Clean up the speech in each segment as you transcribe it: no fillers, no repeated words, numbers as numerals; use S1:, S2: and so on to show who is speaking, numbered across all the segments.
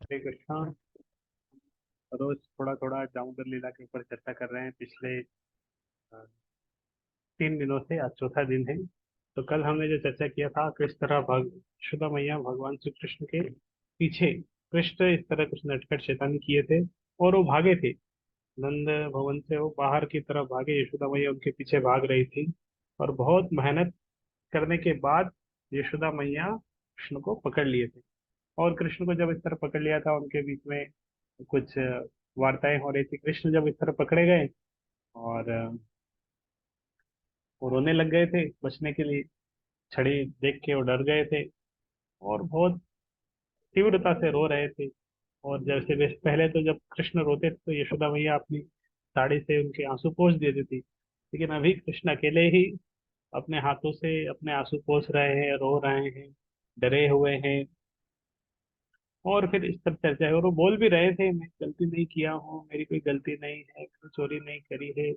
S1: हरे कृष्णा। रोज थोड़ा थोड़ा दामोदर लीला के ऊपर चर्चा कर रहे हैं पिछले 3 दिनों से। आज चौथा दिन है। तो कल हमने जो चर्चा किया था किस तरह यशोदा मैया भगवान श्री कृष्ण के पीछे कृष्ण इस तरह कुछ नटखट शैतानी किए थे और वो भागे थे। नंद भवन से वो बाहर की तरफ भागे, यशोदा मैया उनके पीछे भाग रही थी। और बहुत मेहनत करने के बाद यशोदा मैया कृष्ण को पकड़ लिए थे। और कृष्ण को जब इस तरह पकड़ लिया था, उनके बीच में कुछ वार्ताएं हो रही थी। कृष्ण जब इस तरह पकड़े गए और वो रोने लग गए थे बचने के लिए। छड़ी देख के वो डर गए थे और बहुत तीव्रता से रो रहे थे। और जैसे वे पहले तो जब कृष्ण रोते थे तो यशोदा मैया अपनी साड़ी से उनके आंसू पोंछ देती थी, लेकिन अभी कृष्ण अकेले ही अपने हाथों से अपने आंसू पोंछ रहे हैं, रो रहे हैं, डरे हुए हैं। और फिर इस तरह चर्चा है और वो बोल भी रहे थे, मैं गलती नहीं किया हूँ, मेरी कोई गलती नहीं है, मैंने चोरी नहीं करी है,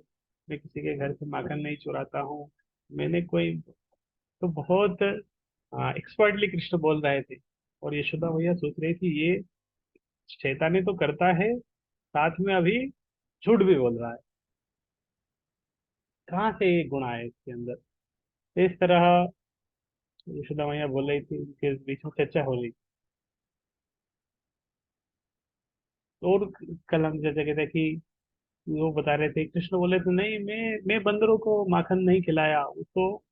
S1: मैं किसी के घर से माखन नहीं चुराता हूँ, मैंने कोई। तो बहुत एक्सपर्टली कृष्ण बोल रहे थे। और यशोदा भैया सोच रही थी ये शैतानी तो करता है, साथ में अभी झूठ भी बोल रहा है, कहाँ से ये गुण आए इसके अंदर। तो इस तरह यशोदा मैया बोल रही थी, उनके बीच में चर्चा हो रही थी। तो और कल हम चर्चा कहते कि वो बता रहे थे, कृष्ण बोले थे नहीं, मैं बंदरों को माखन नहीं खिलाया, वो तो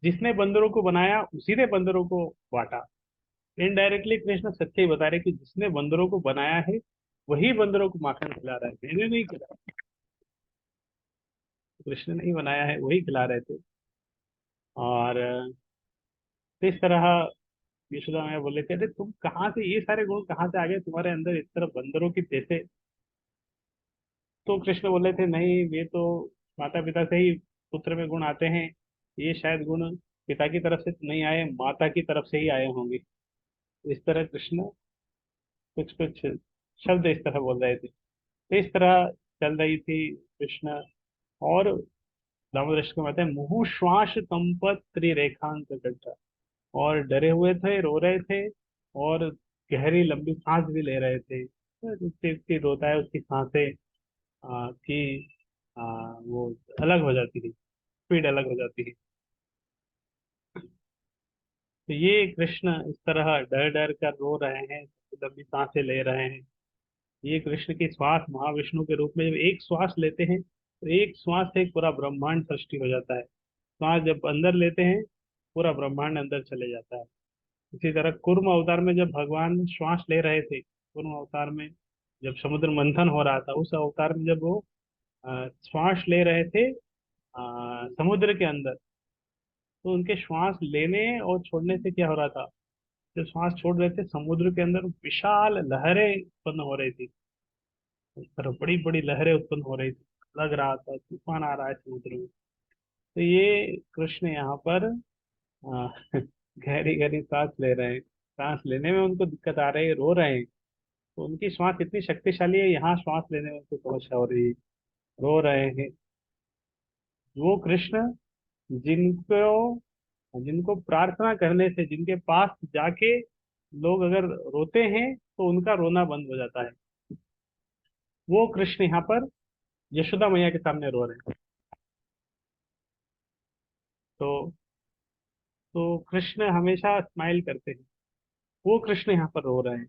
S1: जिसने बंदरों को बनाया उसी ने बंदरों को बांटा। इनडायरेक्टली कृष्ण सच्चे ही बता रहे कि जिसने बंदरों को बनाया है वही बंदरों को माखन खिला रहा है, मैंने नहीं खिलाया। कृष्ण ने ही बनाया है, वही खिला रहे थे। और इस तरह यशोदा मैया बोले थे, अरे तुम कहाँ से ये सारे गुण कहाँ से आ गए तुम्हारे अंदर इस तरह बंदरों की जैसे। तो कृष्ण बोले थे नहीं, ये तो माता पिता से ही पुत्र में गुण आते हैं, ये शायद गुण पिता की तरफ से तो नहीं आए, माता की तरफ से ही आए होंगे। इस तरह कृष्ण कुछ कुछ शब्द इस तरह बोल रहे थे। तो इस तरह चल रही थी कृष्ण। और दामोदर को कहते हैं मुहु श्वास कंपत त्रिरेखांत गड्ढा। और डरे हुए थे, रो रहे थे, और गहरी लंबी सांस भी ले रहे थे। तो जितनी जितनी रोता है उसकी सांसें की वो अलग हो जाती थी, स्पीड अलग हो जाती है। तो ये कृष्ण इस तरह डर डर कर रो रहे हैं, लंबी सांसें ले रहे हैं। ये कृष्ण की श्वास महाविष्णु के रूप में जब एक श्वास लेते हैं तो एक श्वास से एक पूरा ब्रह्मांड सृष्टि हो जाता है। श्वास जब अंदर लेते हैं पूरा ब्रह्मांड अंदर चले जाता है। इसी तरह कूर्म अवतार में जब भगवान श्वास ले रहे थे, कूर्म अवतार में जब समुद्र मंथन हो रहा था, उस अवतार में जब वो श्वास ले रहे थे समुद्र के अंदर, तो उनके श्वास लेने और छोड़ने से क्या हो रहा था, जब श्वास छोड़ रहे थे समुद्र के अंदर विशाल लहरें उत्पन्न हो रही थी। उस तरह बड़ी बड़ी लहरें उत्पन्न हो रही थी, लग रहा था तूफान आ रहा है समुद्र में। तो ये कृष्ण यहाँ पर आ, गहरी गहरी सांस ले रहे हैं, सांस लेने में उनको दिक्कत आ रही है, रो रहे हैं। तो उनकी श्वास इतनी शक्तिशाली है, यहाँ श्वास लेने में उनको समस्या हो रही है, रो रहे हैं। वो कृष्ण जिनको जिनको प्रार्थना करने से, जिनके पास जाके लोग अगर रोते हैं तो उनका रोना बंद हो जाता है, वो कृष्ण यहाँ पर यशोदा मैया के सामने रो रहे हैं। तो कृष्ण हमेशा स्माइल करते हैं, वो कृष्ण यहाँ पर रो रहे हैं।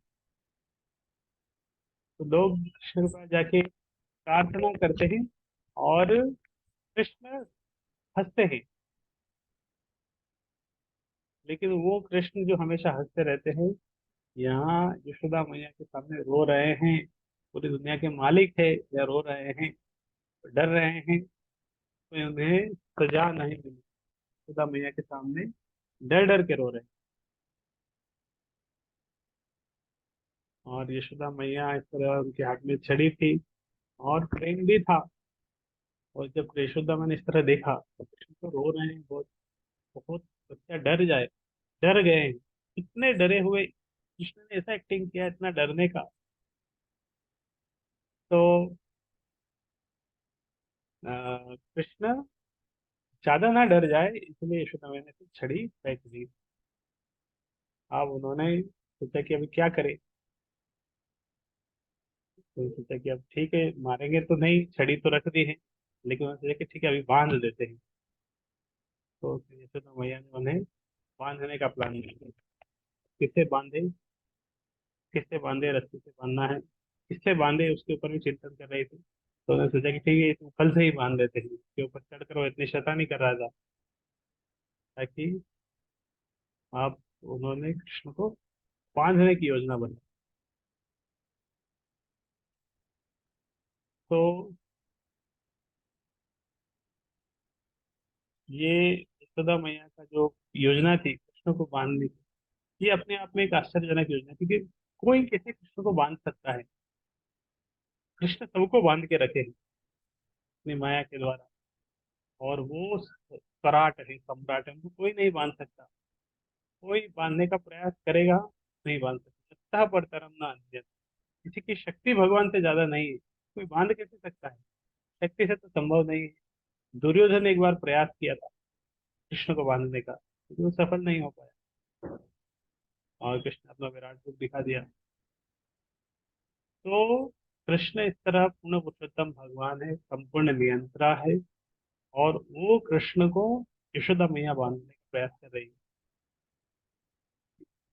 S1: तो लोग कृष्ण के पास जाके प्रार्थना करते हैं और कृष्ण हंसते हैं, लेकिन वो कृष्ण जो हमेशा हंसते रहते हैं, यहाँ यशोदा मैया के सामने रो रहे हैं। पूरी दुनिया के मालिक है या रो रहे हैं, डर रहे हैं, तो उन्हें सजा नहीं मिली। यशोदा मैया के सामने डर डर के रो रहे हैं। और यशोदा मैया इस तरह उनके हाथ में छड़ी थी और प्रेम भी था। और जब यशोदा मैंने इस तरह देखा तो कृष्ण तो रो रहे हैं बहुत, बहुत बच्चा डर जाए, डर गए हैं, इतने डरे हुए कृष्ण ने ऐसा एक्टिंग किया इतना डरने का। तो कृष्ण ज्यादा ना डर जाए इसलिए यशोदा मैंने फिर छड़ी फेंक दी। अब उन्होंने सोचा कि अभी क्या करें। तो सोचा कि अब ठीक है, मारेंगे तो नहीं, छड़ी तो रख दी है, लेकिन उन्होंने सोचा कि ठीक है अभी बांध देते हैं। तो फिर यशोदा मैया ने उन्हें बांधने का प्लान किया। किससे बांधे, किससे बांधे, रस्सी से बांधना है, किससे बांधे उसके ऊपर भी चिंतन कर रहे थे। तो उन्होंने सोचा कि ठीक है इसको कल से ही बांध देते हैं, इसके ऊपर चढ़कर वो इतनी शैतानी कर रहा था, ताकि आप, उन्होंने कृष्ण को बांधने की योजना बनाई। तो ये यशोदा मैया का जो योजना थी कृष्ण को बांधने की, ये अपने आप में एक आश्चर्यजनक योजना थी कि कोई कैसे कृष्ण को बांध सकता है। कृष्ण सबको बांध के रखे हैं अपनी माया के द्वारा, और वो सराट है, सम्राट है, उनको कोई नहीं बांध सकता। कोई बांधने का प्रयास करेगा, नहीं बांध सकता। पर तरम ना अन्यत्। किसी की शक्ति भगवान से ज्यादा नहीं है, कोई बांध कैसे सकता है, शक्ति से तो संभव नहीं है। दुर्योधन ने एक बार प्रयास किया था कृष्ण को बांधने का, लेकिन वो सफल नहीं हो पाया, और कृष्ण अपना विराट रूप दिखा दिया। तो कृष्ण इस तरह पूर्ण पुरुषोत्तम भगवान है, संपूर्ण नियंत्रा है, और वो कृष्ण को यशोदा मैया बांधने का प्रयास कर रही है।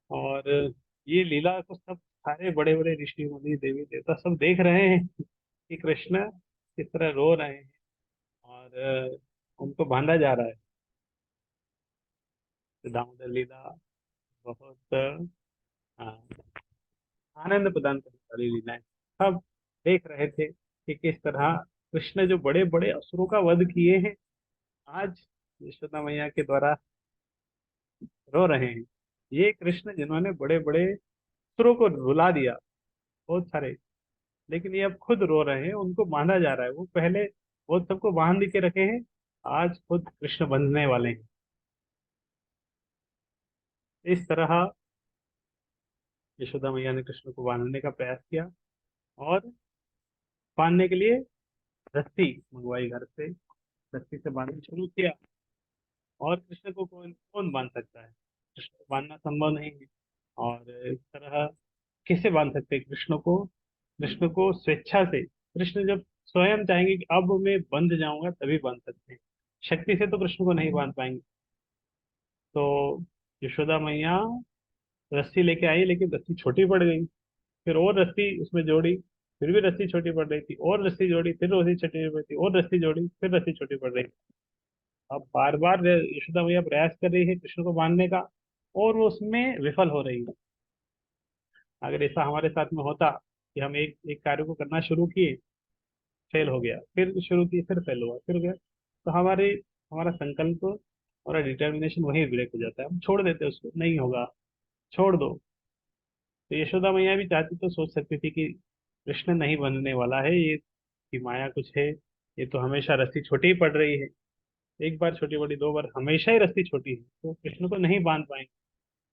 S1: और ये लीला को सब सारे बड़े बड़े ऋषि मुनि देवी देवता सब देख रहे हैं कि कृष्ण किस तरह रो रहे हैं, और उनको बांधा जा रहा है। तो दामोदर लीला बहुत आनंद प्रदान करने वाली लीला है। सब देख रहे थे कि किस तरह कृष्ण जो बड़े बड़े असुरों का वध किए हैं, आज यशोदा मैया के द्वारा रो रहे हैं। ये कृष्ण जिन्होंने बड़े बड़े असुरों को रुला दिया, बहुत सारे, लेकिन ये अब खुद रो रहे हैं, उनको बांधा जा रहा है। वो पहले बहुत सबको बांध के रखे हैं, आज खुद कृष्ण बंधने वाले हैं। इस तरह यशोदा मैया ने कृष्ण को बांधने का प्रयास किया, और बांधने के लिए रस्सी मंगवाई घर से, रस्सी से बांधना शुरू किया। और कृष्ण को कौन कौन बांध सकता है, कृष्ण को बांधना संभव नहीं है। और इस तरह कैसे बांध सकते हैं कृष्ण को, कृष्ण को स्वेच्छा से, कृष्ण जब स्वयं चाहेंगे कि अब मैं बंध जाऊंगा तभी बांध सकते हैं, शक्ति से तो कृष्ण को नहीं बांध पाएंगे। तो यशोदा मैया रस्सी लेके आई, लेकिन रस्सी छोटी पड़ गई। फिर और रस्सी उसमें जोड़ी, फिर भी रस्सी छोटी पड़ रही थी, और रस्सी जोड़ी, फिर रस्सी छोटी पड़ रही थी, और रस्सी जोड़ी, फिर रस्सी छोटी पड़ रही थी। अब बार बार यशोदा मैया प्रयास कर रही है कृष्ण को बांधने का, और वो उसमें विफल हो रही है। अगर ऐसा हमारे साथ में होता कि हम एक एक कार्य को करना शुरू किए, फेल हो गया, फिर शुरू किए, फिर फेल हुआ, फिर गया, तो हमारे हमारा संकल्प, हमारा डिटर्मिनेशन वही ब्रेक हो जाता है, हम छोड़ देते हैं उसको, नहीं होगा, छोड़ दो। तो यशोदा मैया भी चाहती तो सोच सकती थी कि कृष्ण नहीं बनने वाला है, ये की माया कुछ है, ये तो हमेशा रस्सी छोटी ही पड़ रही है, एक बार छोटी बड़ी, दो बार, हमेशा ही रस्सी छोटी है, तो कृष्ण को नहीं बांध पाएंगे।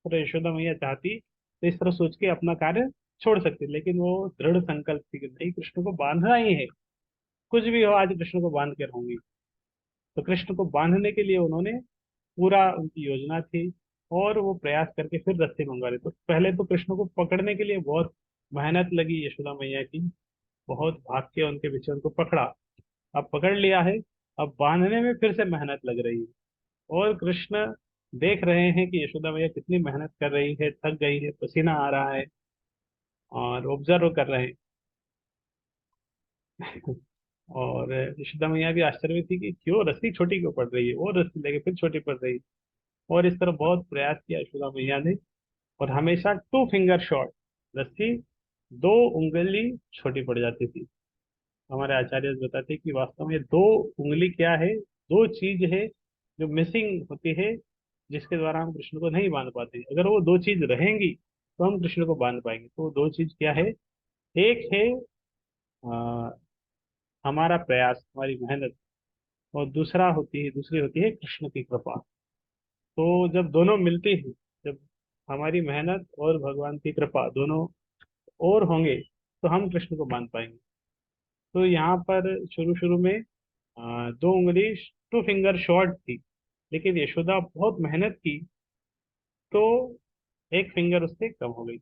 S1: तो यशोदा मैया चाहती तो इस तरह सोच के अपना कार्य छोड़ सकती, लेकिन वो दृढ़ संकल्प थी कि नहीं, कृष्ण को बांधना ही है, कुछ भी हो आज कृष्ण को बांध के रहूंगी। तो कृष्ण को बांधने के लिए उन्होंने, पूरा उनकी योजना थी, और वो प्रयास करके फिर रस्सी मंगवा रहे। तो पहले तो कृष्ण को पकड़ने के लिए बहुत मेहनत लगी यशोदा मैया की, बहुत भाग के उनके पीछे उनको पकड़ा। अब पकड़ लिया है, अब बांधने में फिर से मेहनत लग रही है। और कृष्ण देख रहे हैं कि यशोदा मैया कितनी मेहनत कर रही है, थक गई है, पसीना आ रहा है, और ऑब्जर्व कर रहे हैं। और यशोदा मैया भी आश्चर्य में थी कि क्यों रस्सी छोटी क्यों पड़ रही है, और रस्सी लेके फिर छोटी पड़ रही है। और इस तरह बहुत प्रयास किया यशोदा मैया ने, और हमेशा 2 फिंगर शॉट, रस्सी 2 उंगली छोटी पड़ जाती थी। हमारे आचार्य बताते हैं कि वास्तव में 2 उंगली क्या है, दो चीज है जो मिसिंग होती है, जिसके द्वारा हम कृष्ण को नहीं बांध पाते। अगर वो दो चीज रहेंगी तो हम कृष्ण को बांध पाएंगे। तो वो दो चीज क्या है, एक है आ, हमारा प्रयास, हमारी मेहनत, और दूसरी होती है कृष्ण की कृपा। तो जब दोनों मिलती है, जब हमारी मेहनत और भगवान की कृपा दोनों और होंगे, तो हम कृष्ण को बांध पाएंगे। तो यहाँ पर शुरू शुरू में 2 उंगली, 2 फिंगर शॉर्ट थी, लेकिन यशोदा बहुत मेहनत की, तो 1 फिंगर उससे कम हो गई।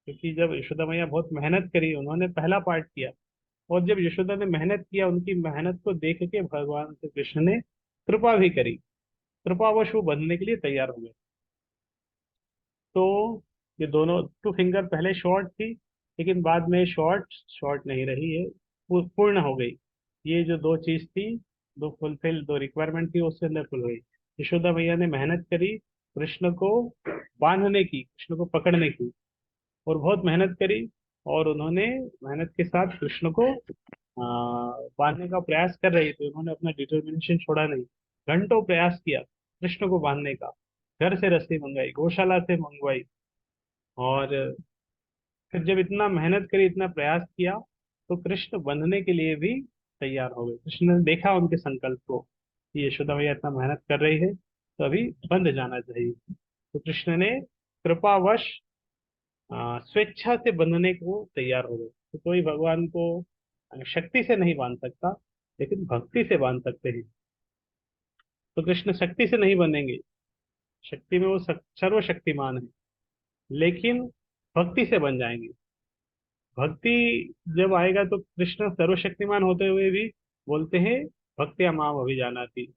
S1: क्योंकि जब यशोदा मैया बहुत मेहनत करी, उन्होंने पहला पार्ट किया, और जब यशोदा ने मेहनत किया, उनकी मेहनत को देख के भगवान श्री कृष्ण ने कृपा भी करी। कृपावश वो बनने के लिए तैयार हो गए। तो ये दोनों टू फिंगर पहले शॉर्ट थी, लेकिन बाद में शॉर्ट शॉर्ट नहीं रही है, पूर्ण हो गई। ये जो दो चीज थी, दो फुलफिल, दो रिक्वायरमेंट थी, उसके अंदर फुल हुई। यशोदा मैया ने मेहनत करी कृष्ण को बांधने की, कृष्ण को पकड़ने की, और बहुत मेहनत करी। और उन्होंने मेहनत के साथ कृष्ण को बांधने का प्रयास कर रही थी। उन्होंने अपना डिटर्मिनेशन छोड़ा नहीं, घंटों प्रयास किया कृष्ण को बांधने का। घर से रस्सी मंगाई, गौशाला से मंगवाई, और फिर जब इतना मेहनत करी, इतना प्रयास किया, तो कृष्ण बंधने के लिए भी तैयार हो गए। कृष्ण ने देखा उनके संकल्प को कि यशोदा मैया इतना मेहनत कर रही है, तो अभी बंध जाना चाहिए। तो कृष्ण ने कृपावश स्वेच्छा से बंधने को तैयार हो गए। तो कोई भगवान को शक्ति से नहीं बांध सकता, लेकिन भक्ति से बांध सकते हैं। तो कृष्ण शक्ति से नहीं बनेंगे, शक्ति में वो सर्वशक्तिमान है, लेकिन भक्ति से बन जाएंगे। भक्ति जब आएगा तो कृष्ण सर्वशक्तिमान होते हुए भी बोलते हैं भक्त्या माम अभिजानाति,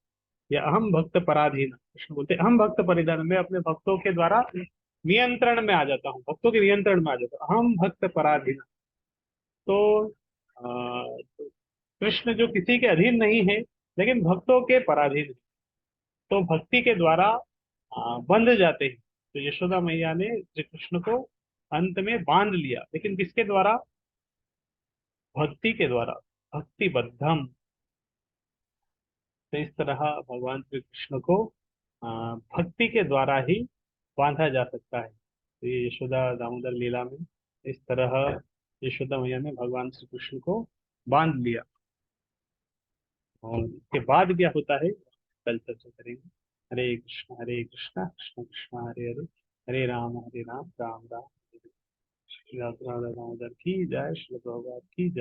S1: या अहम भक्त पराधीन। कृष्ण बोलते हैं अहम भक्त परिधान, मैं अपने भक्तों के द्वारा नियंत्रण में आ जाता हूँ, भक्तों के नियंत्रण में आ जाता हूँ, अहम भक्त पराधीन। तो कृष्ण जो किसी के अधीन नहीं है, लेकिन भक्तों के पराधीन है। तो भक्ति के द्वारा बंध जाते हैं। तो यशोदा मैया ने श्री कृष्ण को अंत में बांध लिया, लेकिन किसके द्वारा? भक्ति के द्वारा, भक्ति बद्धम। तो इस तरह भगवान श्री कृष्ण को भक्ति के द्वारा ही बांधा जा सकता है। तो ये यशोदा दामोदर लीला में इस तरह यशोदा मैया ने भगवान श्री कृष्ण को बांध लिया। और इसके बाद क्या होता है कल चर्चा करेंगे। हरे कृष्णा कृष्ण कृष्ण हरे हरे, हरे राम राम राम हरे हरे। श्री राधा दामोदर की जय, श्री प्रभुपाद की जय।